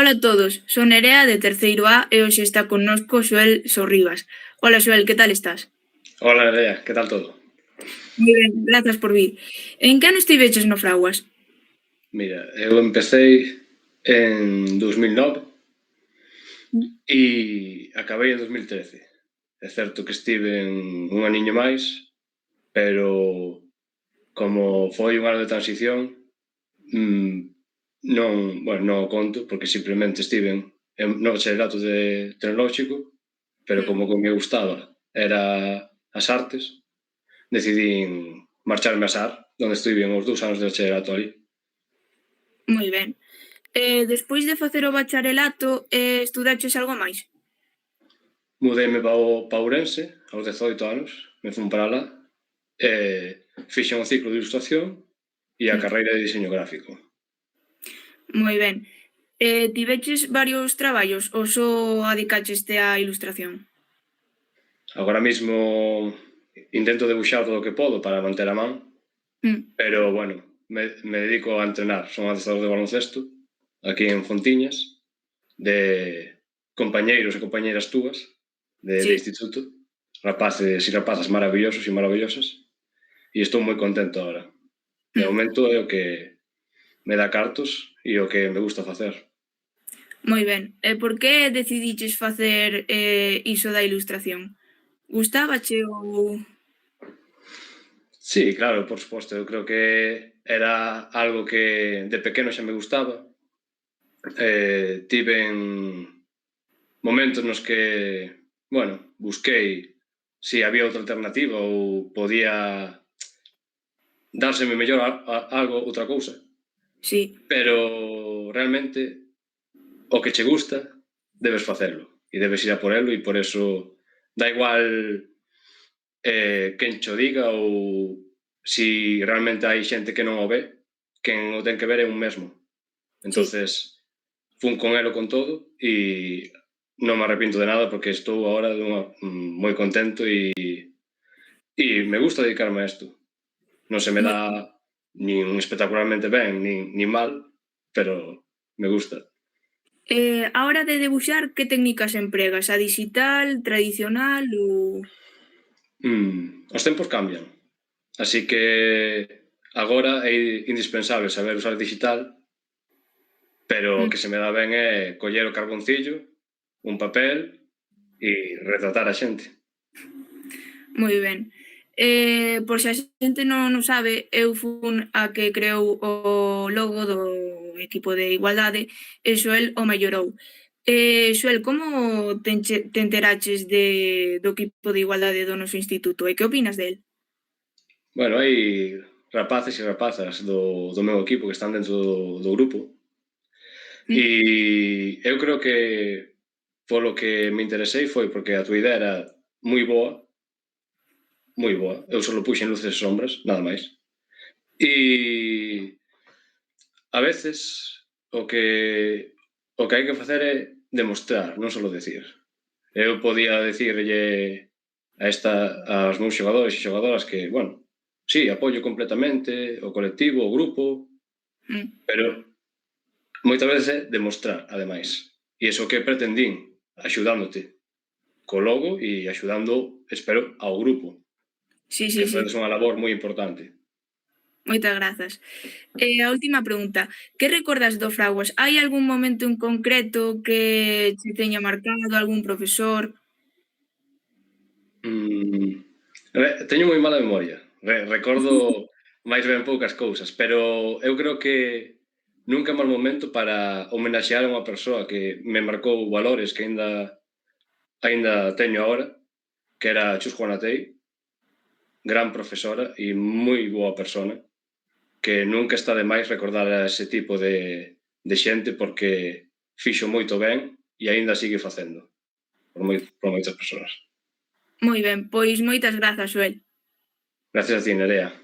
Ola a todos, son Nerea de terceiro A e hoxe está connosco Xoel Sorribas. Ola Xoel, que tal estás? Hola, Nerea, ¿qué tal todo? Moi ben, grazas por vir. En que ano estiveches no Fraguas? Mira, eu empecé en 2009 e acabei en 2013. É certo que estiven un aniño máis, pero como foi un ano de transición, mm, non o conto, porque simplemente estiven no bachillerato de tecnolóxico, pero como que me gustaba era as artes, decidín marcharme a SAR, onde estiven os 2 anos de bachillerato ali. Moi ben. Despois de facer o bacharelato, estudaches algo máis? Mudeime pa Ourense aos 18 anos, me fun para lá, e fixen o ciclo de ilustración e a carreira de diseño gráfico. Moi ben. Tiveches varios traballos ou só adicacheste á ilustración? Agora mesmo intento debuxar todo o que podo para manter a man, pero, bueno, me dedico a entrenar. Son adestrador de baloncesto aquí en Fontiñas, de compañeiros e compañeiras túas de Sí. instituto, rapaces e rapazas maravillosos e maravillosas, e estou moi contento agora. De momento é o que me dá cartos e o que me gusta facer. Moi ben. E por que decidiches facer iso da ilustración? Gustábache ou... Sí, claro, por suposto, eu creo que era algo que de pequeno xa me gustaba. Tiven momentos nos que, bueno, busquei se había outra alternativa ou podía dárseme mellor algo, outra cousa. Sí. Pero realmente o que che gusta debes facelo e debes ir a por elo, e por eso dá igual quen cho diga ou si realmente hai xente que non o ve, quen o ten que ver é un mesmo. Entonces, fun con elo con todo e non me arrepinto de nada, porque estou agora moi contento e me gusta dedicarme a isto. Non se me dá nin espectacularmente ben, nin mal, pero me gusta. A hora de debuxar, que técnicas empregas? A dixital, tradicional ou... Os tempos cambian, así que agora é indispensable saber usar digital, pero o que se me dá ben é coller o carboncillo, un papel e retratar a xente. Moi ben. Por se a xente non o sabe, eu fun a que creou o logo do equipo de igualdade e Xoel o mellorou. Xoel, como te enteraches do equipo de igualdade do noso instituto e que opinas del? Bueno, hai rapaces e rapazas do meu equipo que están dentro do grupo e eu creo que polo que me interesei foi porque a túa idea era moi boa, eu só puxen luces e sombras, nada máis. E a veces o que hai que facer é demostrar, non só decir. Eu podía decirlle aos meus xogadores e xogadoras que, bueno, sí, apoio completamente o colectivo, o grupo, pero moitas veces é demostrar, ademais. E iso que pretendín, axudándote co logo e axudando, espero, ao grupo, que facedes unha labor moi importante. Moitas grazas. A última pregunta, que recordas do Fraguas? Hai algún momento en concreto que che teña marcado, algún profesor? Teño moi mala memoria, recordo máis ben poucas cousas, pero eu creo que nunca é mal momento para homenaxear a unha persoa que me marcou valores que aínda teño agora, que era Chus Juanatei, gran profesora e moi boa persona, que nunca está de máis recordar a ese tipo de xente, porque fixo moito ben e aínda sigue facendo por moitas persoas. Moi ben, pois moitas grazas, Xoel. Gracias a ti, Nerea.